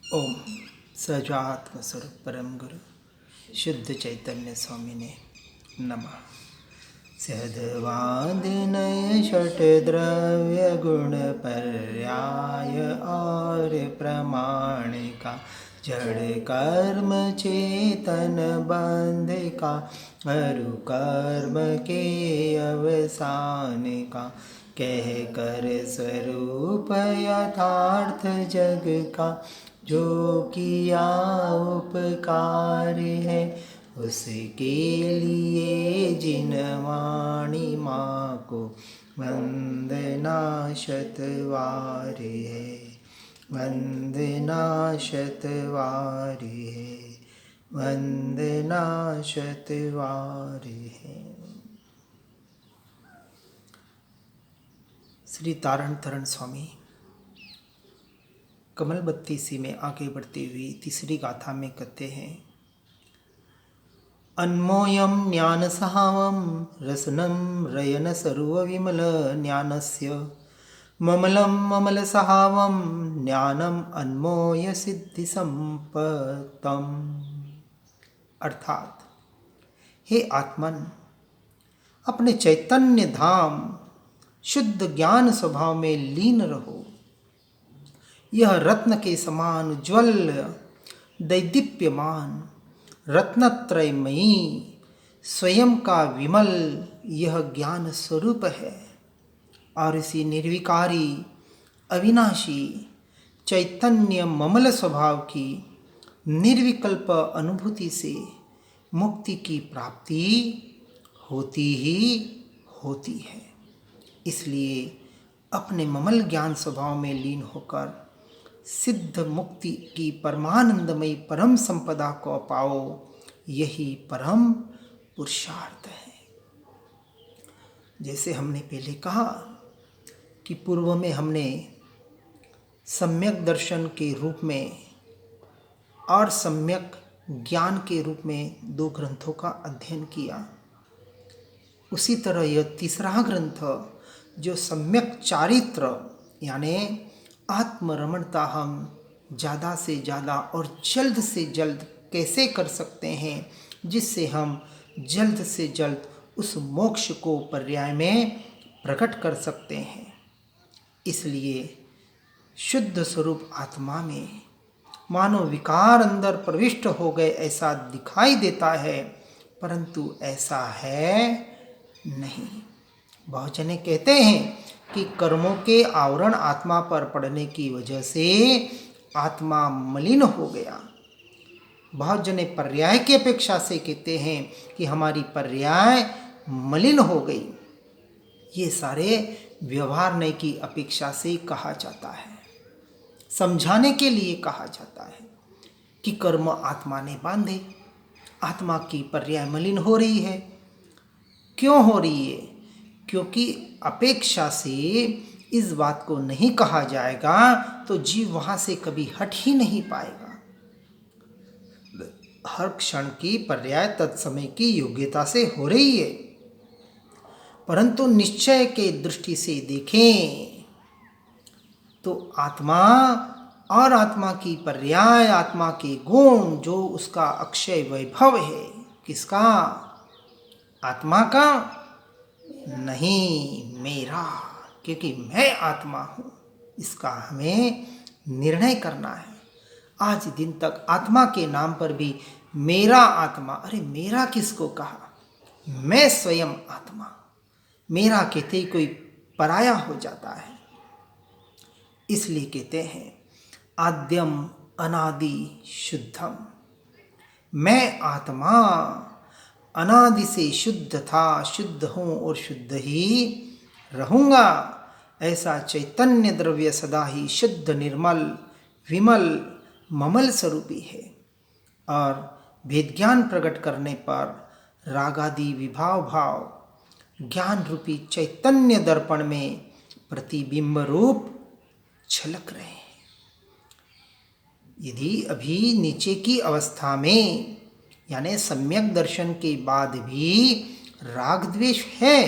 ओम सजात्म स्वरूप परम गुरु शुद्ध चैतन्य स्वामी ने नमः। सद्वादिनय षट द्रव्य गुण पर्याय और प्रमाणिका जड़ कर्म चेतन बंध का अरु कर्म के अवसान का कह कर स्वरूप यथार्थ जग का जो किया उपकार है उसके लिए जिन वाणी माँ को वंदना शतवार है, वंदना शतवार है, वंदना शतवार है। श्री तारण तरण स्वामी कमल बत्ती सी में आगे बढ़ती हुई तीसरी गाथा में कहते हैं, अन्मोयम ज्ञान सहावम रसनम रयन सर्व विमल ज्ञानस्य ममलम ममल सहावम ज्ञानम अन्मोय सिद्धि संपतम। अर्थात हे आत्मन, अपने चैतन्य धाम शुद्ध ज्ञान स्वभाव में लीन रहो। यह रत्न के समान उज्ज्वल दैदीप्यमान रत्नत्रयमयी स्वयं का विमल यह ज्ञान स्वरूप है और इसी निर्विकारी अविनाशी चैतन्य ममल स्वभाव की निर्विकल्प अनुभूति से मुक्ति की प्राप्ति होती ही होती है। इसलिए अपने ममल ज्ञान स्वभाव में लीन होकर सिद्ध मुक्ति की परमानंदमयी परम संपदा को पाओ, यही परम पुरुषार्थ है। जैसे हमने पहले कहा कि पूर्व में हमने सम्यक दर्शन के रूप में और सम्यक ज्ञान के रूप में दो ग्रंथों का अध्ययन किया। उसी तरह यह तीसरा ग्रंथ जो सम्यक चारित्र यानी आत्मरमणता हम ज़्यादा से ज़्यादा और जल्द से जल्द कैसे कर सकते हैं, जिससे हम जल्द से जल्द उस मोक्ष को पर्याय में प्रकट कर सकते हैं। इसलिए शुद्ध स्वरूप आत्मा में मानो विकार अंदर प्रविष्ट हो गए ऐसा दिखाई देता है, परंतु ऐसा है नहीं। बहुत जने कहते हैं कि कर्मों के आवरण आत्मा पर पड़ने की वजह से आत्मा मलिन हो गया। बहुत जने पर्याय की अपेक्षा से कहते हैं कि हमारी पर्याय मलिन हो गई। ये सारे व्यवहार की अपेक्षा से कहा जाता है, समझाने के लिए कहा जाता है कि कर्म आत्मा ने बांधे, आत्मा की पर्याय मलिन हो रही है। क्यों हो रही है? क्योंकि अपेक्षा से इस बात को नहीं कहा जाएगा तो जीव वहाँ से कभी हट ही नहीं पाएगा। हर क्षण की पर्याय तत्समय की योग्यता से हो रही है, परंतु निश्चय के दृष्टि से देखें तो आत्मा और आत्मा की पर्याय, आत्मा के गुण जो उसका अक्षय वैभव है, किसका? आत्मा का नहीं, मेरा, क्योंकि मैं आत्मा हूँ। इसका हमें निर्णय करना है। आज दिन तक आत्मा के नाम पर भी मेरा आत्मा, अरे मेरा किसको कहा? मैं स्वयं आत्मा। मेरा कहते ही कोई पराया हो जाता है। इसलिए कहते हैं आद्यम अनादि शुद्धम। मैं आत्मा अनादि से शुद्ध था, शुद्ध हूँ और शुद्ध ही रहूँगा। ऐसा चैतन्य द्रव्य सदा ही शुद्ध, निर्मल, विमल, ममल स्वरूपी है और भेद ज्ञान प्रकट करने पर रागादि विभाव भाव ज्ञान रूपी चैतन्य दर्पण में प्रतिबिंब रूप झलक रहे हैं। यदि अभी नीचे की अवस्था में यानी सम्यक दर्शन के बाद भी राग द्वेष है,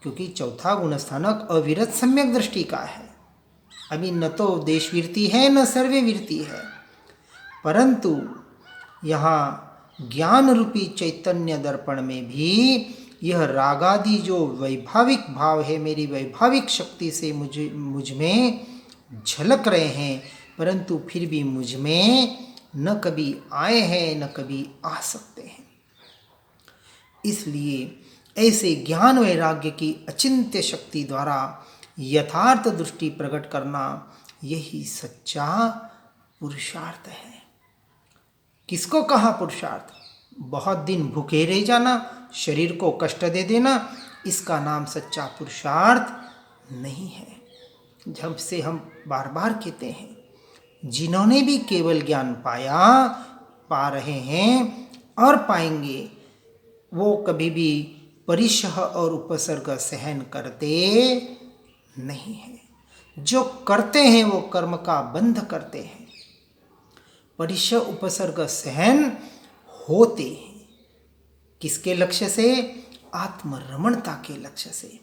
क्योंकि चौथा गुणस्थानक अविरत सम्यक दृष्टि का है। अभी न तो देशवृत्ति है न सर्ववृत्ति है। परंतु यहाँ ज्ञान रूपी चैतन्य दर्पण में भी यह रागादि जो वैभाविक भाव है, मेरी वैभाविक शक्ति से मुझ में झलक रहे हैं, परंतु फिर भी मुझ में न कभी आए हैं न कभी आ सकते हैं। इसलिए ऐसे ज्ञान वैराग्य की अचिंत्य शक्ति द्वारा यथार्थ दृष्टि प्रकट करना यही सच्चा पुरुषार्थ है। किसको कहा पुरुषार्थ? बहुत दिन भूखे रह जाना, शरीर को कष्ट दे देना, इसका नाम सच्चा पुरुषार्थ नहीं है। जब से हम बार बार कहते हैं, जिन्होंने भी केवल ज्ञान पाया, पा रहे हैं और पाएंगे, वो कभी भी परिशह और उपसर्ग सहन करते नहीं हैं। जो करते हैं वो कर्म का बंध करते हैं। परिशह उपसर्ग सहन होते हैं किसके लक्ष्य से? आत्मरमणता के लक्ष्य से।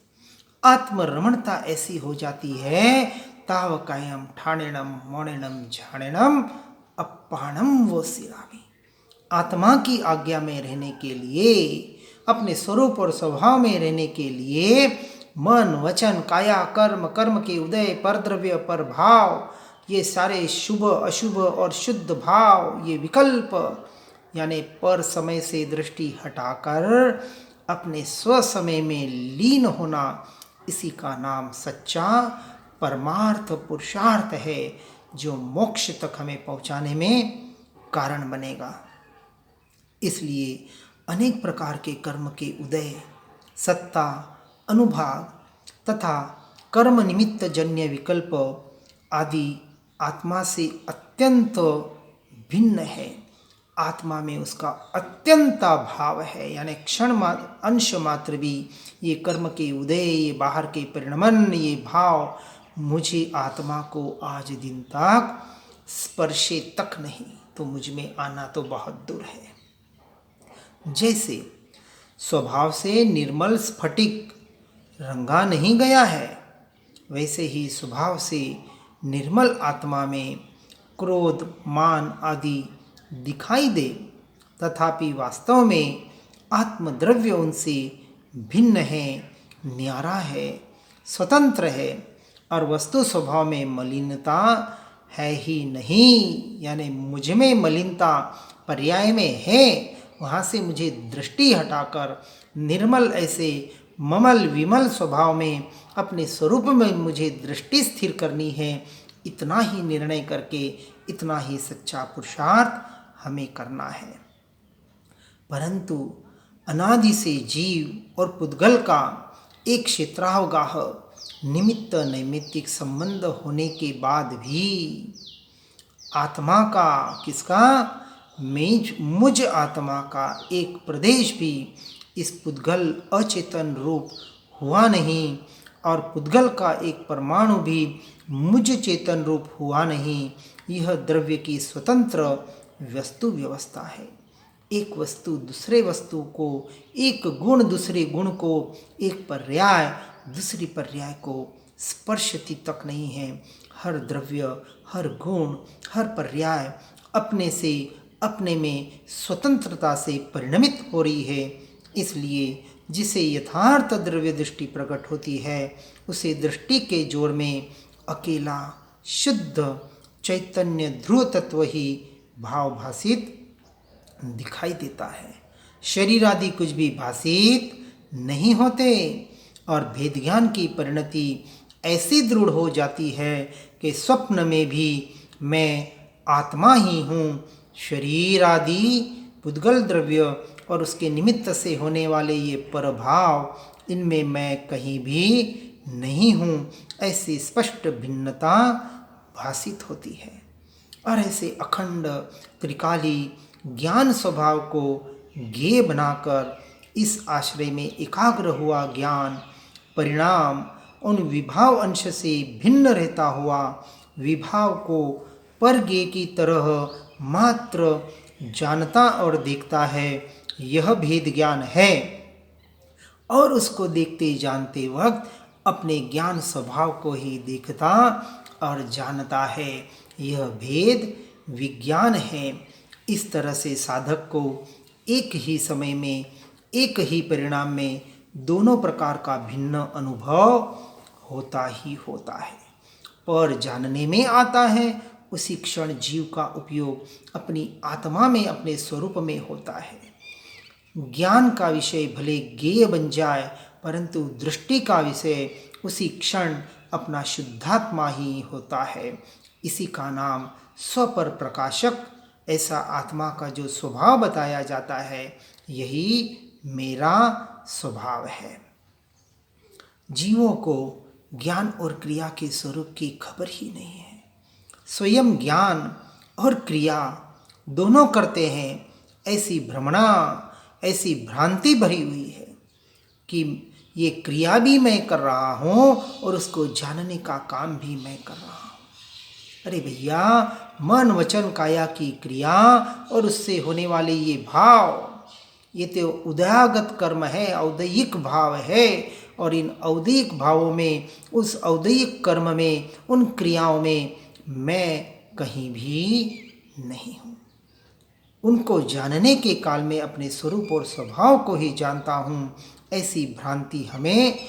आत्मरमणता ऐसी हो जाती है, ताव कायम ठाणेणम मोणेणम झाणेणम अपाणम वो सिरामी। आत्मा की आज्ञा में रहने के लिए, अपने स्वरूप और स्वभाव में रहने के लिए मन वचन काया कर्म, कर्म के उदय, परद्रव्य पर भाव, ये सारे शुभ अशुभ और शुद्ध भाव, ये विकल्प यानी पर समय से दृष्टि हटाकर अपने स्व समय में लीन होना, इसी का नाम सच्चा परमार्थ पुरुषार्थ है, जो मोक्ष तक हमें पहुंचाने में कारण बनेगा। इसलिए अनेक प्रकार के कर्म के उदय, सत्ता, अनुभाग तथा कर्म निमित्त जन्य विकल्प आदि आत्मा से अत्यंत भिन्न है। आत्मा में उसका अत्यंत भाव है, यानी क्षण अंश मात्र भी ये कर्म के उदय, ये बाहर के परिणमन, ये भाव मुझे आत्मा को आज दिन तक स्पर्शे तक नहीं, तो मुझ में आना तो बहुत दूर है। जैसे स्वभाव से निर्मल स्फटिक रंगा नहीं गया है, वैसे ही स्वभाव से निर्मल आत्मा में क्रोध, मान आदि दिखाई दे, तथापि वास्तव में आत्मद्रव्य उनसे भिन्न है, न्यारा है, स्वतंत्र है और वस्तु स्वभाव में मलिनता है ही नहीं। यानी मुझ में मलिनता पर्याय में है, वहाँ से मुझे दृष्टि हटाकर निर्मल ऐसे ममल विमल स्वभाव में अपने स्वरूप में मुझे दृष्टि स्थिर करनी है। इतना ही निर्णय करके, इतना ही सच्चा पुरुषार्थ हमें करना है। परंतु अनादि से जीव और पुद्गल का एक क्षेत्रावगाह निमित्त नैमित्तिक संबंध होने के बाद भी आत्मा का, किसका? मुझ आत्मा का एक प्रदेश भी इस पुद्गल अचेतन रूप हुआ नहीं, और पुद्गल का एक परमाणु भी मुझ चेतन रूप हुआ नहीं। यह द्रव्य की स्वतंत्र वस्तु व्यवस्था है। एक वस्तु दूसरे वस्तु को, एक गुण दूसरे गुण को, एक पर्याय दूसरी पर्याय को स्पर्शती तक नहीं है। हर द्रव्य, हर गुण, हर पर्याय अपने से अपने में स्वतंत्रता से परिणमित हो रही है। इसलिए जिसे यथार्थ द्रव्य दृष्टि प्रकट होती है, उसे दृष्टि के जोर में अकेला शुद्ध चैतन्य ध्रुव तत्व ही भाव भाषित दिखाई देता है। शरीर आदि कुछ भी भाषित नहीं होते, और भेद ज्ञान की परिणति ऐसी दृढ़ हो जाती है कि स्वप्न में भी मैं आत्मा ही हूँ। शरीर आदि पुद्गल द्रव्य और उसके निमित्त से होने वाले ये परभाव, इनमें मैं कहीं भी नहीं हूँ, ऐसी स्पष्ट भिन्नता भाषित होती है। और ऐसे अखंड त्रिकाली ज्ञान स्वभाव को ज्ञेय बनाकर इस आश्रय में एकाग्र हुआ ज्ञान परिणाम उन विभाव अंश से भिन्न रहता हुआ विभाव को परज्ञेय की तरह मात्र जानता और देखता है। यह भेद ज्ञान है, और उसको देखते जानते वक्त अपने ज्ञान स्वभाव को ही देखता और जानता है। यह भेद विज्ञान है। इस तरह से साधक को एक ही समय में एक ही परिणाम में दोनों प्रकार का भिन्न अनुभव होता ही होता है। पर जानने में आता है उसी क्षण जीव का उपयोग अपनी आत्मा में अपने स्वरूप में होता है। ज्ञान का विषय भले ज्ञेय बन जाए परंतु दृष्टि का विषय उसी क्षण अपना शुद्धात्मा ही होता है। इसी का नाम स्वपर प्रकाशक, ऐसा आत्मा का जो स्वभाव बताया जाता है, यही मेरा स्वभाव है। जीवों को ज्ञान और क्रिया के स्वरूप की खबर ही नहीं है। स्वयं ज्ञान और क्रिया दोनों करते हैं, ऐसी भ्रमणा, ऐसी भ्रांति भरी हुई है कि ये क्रिया भी मैं कर रहा हूँ और उसको जानने का काम भी मैं कर रहा हूँ। अरे भैया, मन वचन काया की क्रिया और उससे होने वाले ये भाव, ये तो उदयागत कर्म है, औदयिक भाव है। और इन औदयिक भावों में, उस औदयिक कर्म में, उन क्रियाओं में मैं कहीं भी नहीं हूँ। उनको जानने के काल में अपने स्वरूप और स्वभाव को ही जानता हूँ, ऐसी भ्रांति हमें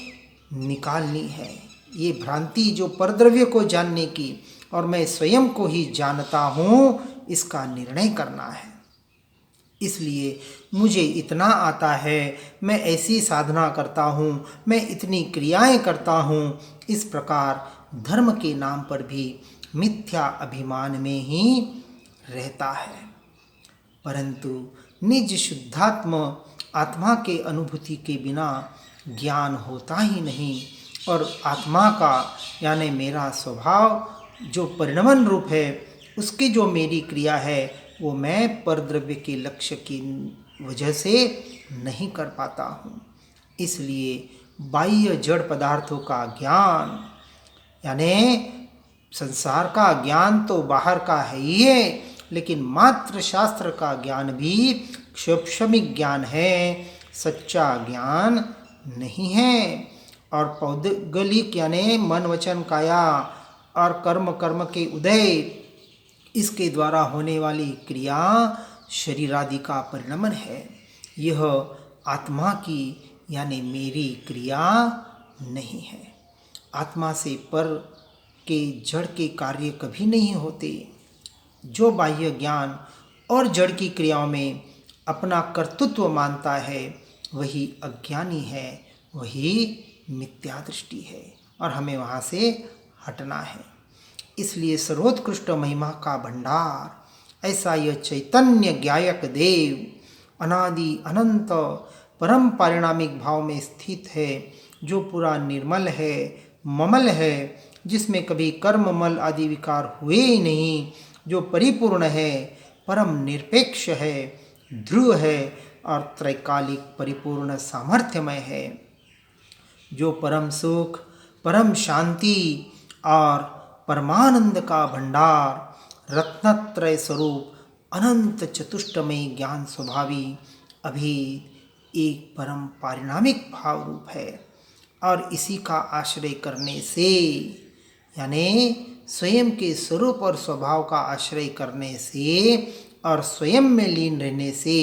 निकालनी है। ये भ्रांति जो परद्रव्य को जानने की और मैं स्वयं को ही जानता हूँ, इसका निर्णय करना है। इसलिए मुझे इतना आता है, मैं ऐसी साधना करता हूँ, मैं इतनी क्रियाएं करता हूँ, इस प्रकार धर्म के नाम पर भी मिथ्या अभिमान में ही रहता है। परंतु निज शुद्धात्म आत्मा के अनुभूति के बिना ज्ञान होता ही नहीं। और आत्मा का यानी मेरा स्वभाव जो परिणमन रूप है, उसकी जो मेरी क्रिया है, वो मैं परद्रव्य के लक्ष्य की वजह से नहीं कर पाता हूँ। इसलिए बाह्य जड़ पदार्थों का ज्ञान यानी संसार का ज्ञान तो बाहर का है ही है, लेकिन मात्र शास्त्र का ज्ञान भी क्षोक्षमिक ज्ञान है, सच्चा ज्ञान नहीं है। और पौद्गलिक यानी मन वचन काया और कर्म के उदय, इसके द्वारा होने वाली क्रिया शरीर आदि का परिणमन है। यह आत्मा की यानी मेरी क्रिया नहीं है। आत्मा से पर के जड़ के कार्य कभी नहीं होते। जो बाह्य ज्ञान और जड़ की क्रियाओं में अपना कर्तृत्व मानता है, वही अज्ञानी है, वही मिथ्या दृष्टि है और हमें वहाँ से हटना है। इसलिए सर्वोत्कृष्ट महिमा का भंडार ऐसा यह चैतन्य ज्ञायक देव अनादि अनंत परम पारिणामिक भाव में स्थित है, जो पूरा निर्मल है, ममल है, जिसमें कभी कर्म मल आदि विकार हुए ही नहीं, जो परिपूर्ण है, परम निरपेक्ष है, ध्रुव है और त्रैकालिक परिपूर्ण सामर्थ्यमय है, जो परम सुख, परम शांति और परमानंद का भंडार, रत्नत्रय स्वरूप, अनंत चतुष्टमय ज्ञान स्वभावी अभेद एक परम पारिणामिक भाव रूप है। और इसी का आश्रय करने से यानी स्वयं के स्वरूप और स्वभाव का आश्रय करने से और स्वयं में लीन रहने से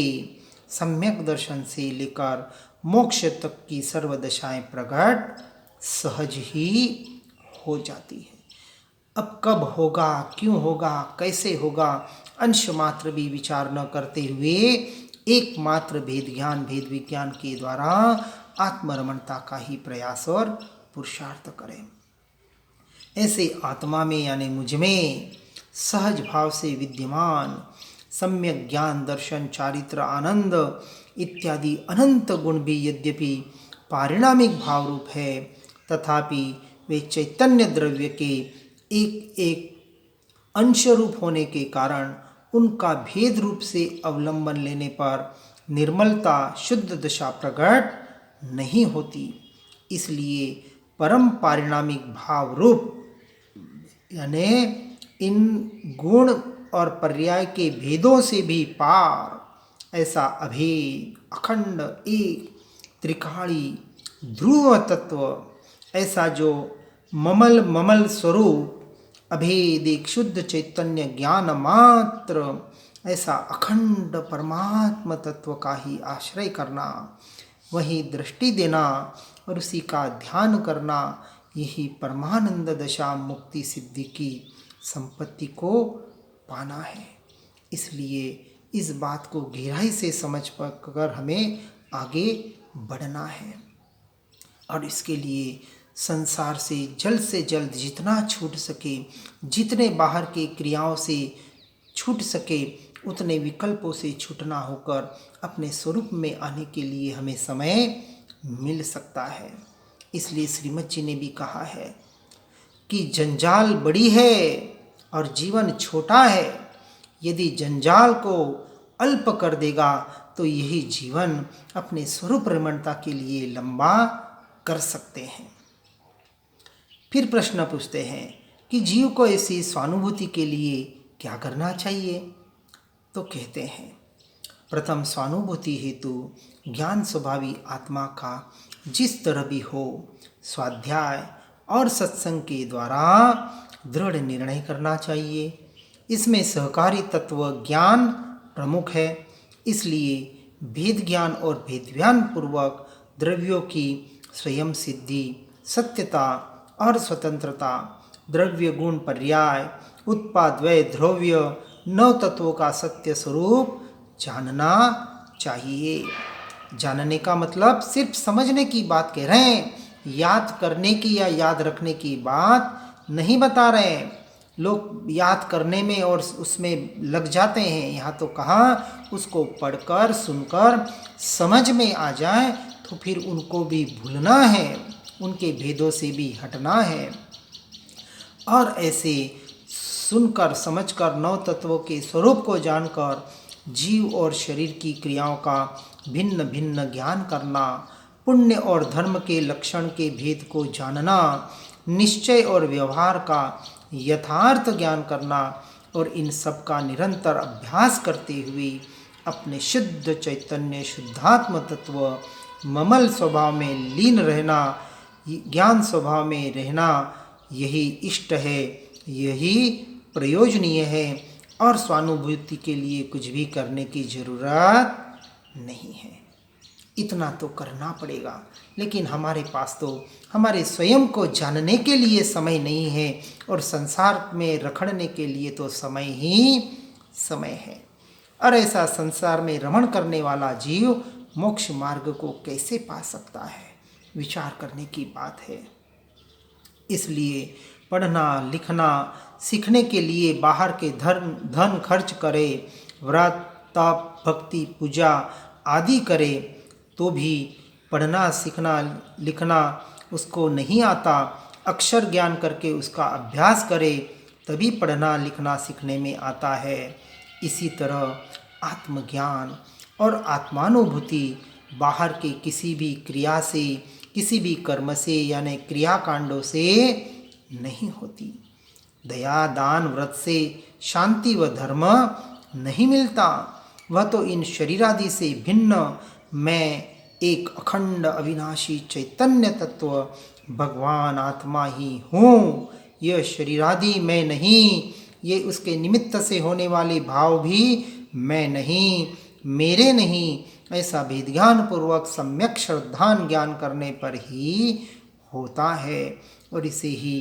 सम्यक दर्शन से लेकर मोक्ष तक की सर्व दशाएं प्रकट सहज ही हो जाती है। अब कब होगा, क्यों होगा, कैसे होगा, अंश मात्र भी विचार न करते हुए एकमात्र भेद ज्ञान, भेद विज्ञान के द्वारा आत्मरमणता का ही प्रयास और पुरुषार्थ करें। ऐसे आत्मा में यानी मुझ में सहज भाव से विद्यमान सम्यक ज्ञान, दर्शन, चारित्र, आनंद इत्यादि अनंत गुण भी यद्यपि पारिणामिक भाव रूप है, तथापि वे चैतन्य द्रव्य के एक एक अंश रूप होने के कारण उनका भेद रूप से अवलंबन लेने पर निर्मलता, शुद्ध दशा प्रकट नहीं होती। इसलिए परम पारिणामिक भाव रूप यानी इन गुण और पर्याय के भेदों से भी पार ऐसा अभेद, अखंड, एक, त्रिकाली, ध्रुव तत्व, ऐसा जो ममल स्वरूप अभेद एक शुद्ध चैतन्य ज्ञान मात्र, ऐसा अखंड परमात्म तत्व का ही आश्रय करना, वही दृष्टि देना और उसी का ध्यान करना, यही परमानंद दशा मुक्ति सिद्धि की संपत्ति को पाना है। इसलिए इस बात को गहराई से समझ कर हमें आगे बढ़ना है और इसके लिए संसार से जल्द जितना छूट सके, जितने बाहर की क्रियाओं से छूट सके, उतने विकल्पों से छूटना होकर अपने स्वरूप में आने के लिए हमें समय मिल सकता है। इसलिए श्रीमद् जी ने भी कहा है कि जंजाल बड़ी है और जीवन छोटा है। यदि जंजाल को अल्प कर देगा तो यही जीवन अपने स्वरूप रमणता के लिए लंबा कर सकते हैं। फिर प्रश्न पूछते हैं कि जीव को ऐसी स्वानुभूति के लिए क्या करना चाहिए? तो कहते हैं, प्रथम स्वानुभूति हेतु ज्ञान स्वभावी आत्मा का जिस तरह भी हो, स्वाध्याय और सत्संग के द्वारा दृढ़ निर्णय करना चाहिए। इसमें सहकारी तत्व ज्ञान प्रमुख है, इसलिए भेद ज्ञान और भेदज्ञान पूर्वक द्रव्यों की स्वयं सिद्धि, सत्यता और स्वतंत्रता, द्रव्य गुण पर्याय, उत्पाद वय द्रव्य, नौ तत्वों का सत्य स्वरूप जानना चाहिए। जानने का मतलब सिर्फ समझने की बात कह रहे हैं, याद करने की या याद रखने की बात नहीं बता रहे हैं। लोग याद करने में और उसमें लग जाते हैं, यहाँ तो कहा उसको पढ़कर सुनकर समझ में आ जाए तो फिर उनको भी भूलना है, उनके भेदों से भी हटना है और ऐसे सुनकर समझकर नौ तत्वों के स्वरूप को जानकर जीव और शरीर की क्रियाओं का भिन्न भिन्न ज्ञान करना, पुण्य और धर्म के लक्षण के भेद को जानना, निश्चय और व्यवहार का यथार्थ ज्ञान करना और इन सब का निरंतर अभ्यास करते हुए अपने शुद्ध चैतन्य शुद्धात्म तत्व ममल स्वभाव में लीन रहना, ज्ञान स्वभाव में रहना, यही इष्ट है, यही प्रयोजनीय है और स्वानुभूति के लिए कुछ भी करने की जरूरत नहीं है। इतना तो करना पड़ेगा, लेकिन हमारे पास तो हमारे स्वयं को जानने के लिए समय नहीं है और संसार में रखड़ने के लिए तो समय ही समय है। और ऐसा संसार में रमण करने वाला जीव मोक्ष मार्ग को कैसे पा सकता है, विचार करने की बात है। इसलिए पढ़ना लिखना सीखने के लिए बाहर के धन खर्च करे, व्रत तप भक्ति पूजा आदि करे, तो भी पढ़ना सीखना लिखना उसको नहीं आता, अक्षर ज्ञान करके उसका अभ्यास करे तभी पढ़ना लिखना सीखने में आता है। इसी तरह आत्मज्ञान और आत्मानुभूति बाहर के किसी भी क्रिया से, किसी भी कर्म से यानी क्रियाकांडों से नहीं होती। दया दान व्रत से शांति व धर्म नहीं मिलता, वह तो इन शरीरादि से भिन्न मैं एक अखंड अविनाशी चैतन्य तत्व भगवान आत्मा ही हूँ। यह शरीरादि मैं नहीं, ये उसके निमित्त से होने वाले भाव भी मैं नहीं, मेरे नहीं, ऐसा भेदज्ञान पूर्वक सम्यक श्रद्धान ज्ञान करने पर ही होता है और इसे ही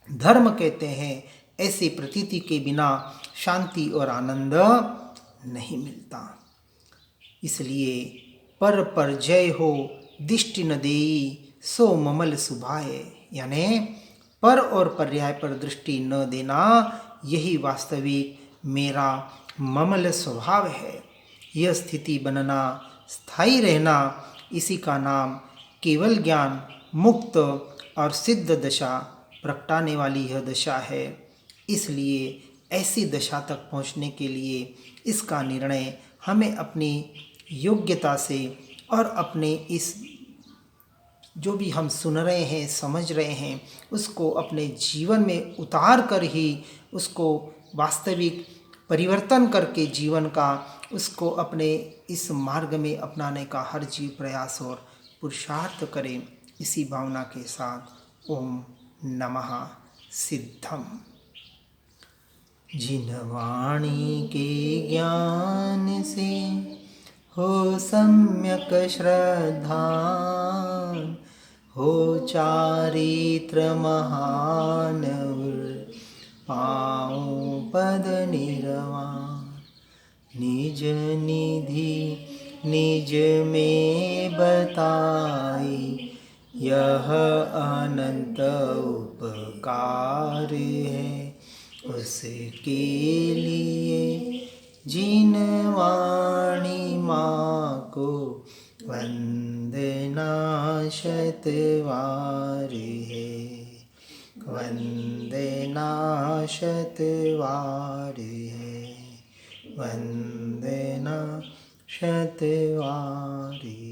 धर्म कहते हैं। ऐसी प्रतीति के बिना शांति और आनंद नहीं मिलता। इसलिए पर जय हो दिष्टि न देई सो ममल सुभाए, यानी पर और पर्याय पर दृष्टि न देना, यही वास्तविक मेरा ममल स्वभाव है। यह स्थिति बनना, स्थायी रहना, इसी का नाम केवल ज्ञान मुक्त और सिद्ध दशा प्रगटाने वाली यह दशा है। इसलिए ऐसी दशा तक पहुँचने के लिए इसका निर्णय हमें अपनी योग्यता से और अपने इस जो भी हम सुन रहे हैं समझ रहे हैं उसको अपने जीवन में उतार कर ही उसको वास्तविक परिवर्तन करके जीवन का उसको अपने इस मार्ग में अपनाने का हर जीव प्रयास और पुरुषार्थ करें। इसी भावना के साथ ओम नमः सिद्धम। जिन वाणी के ज्ञान से हो सम्यक श्रद्धा, हो चारित्र महान, पाऊँ पद निर्वाण। निज निधि निज में बताई, यह अनंत उपकार है उसके लिए। जिन वाणी माँ को वंदना शतवार है, वंदना शतवार है, वंदना शतवार है।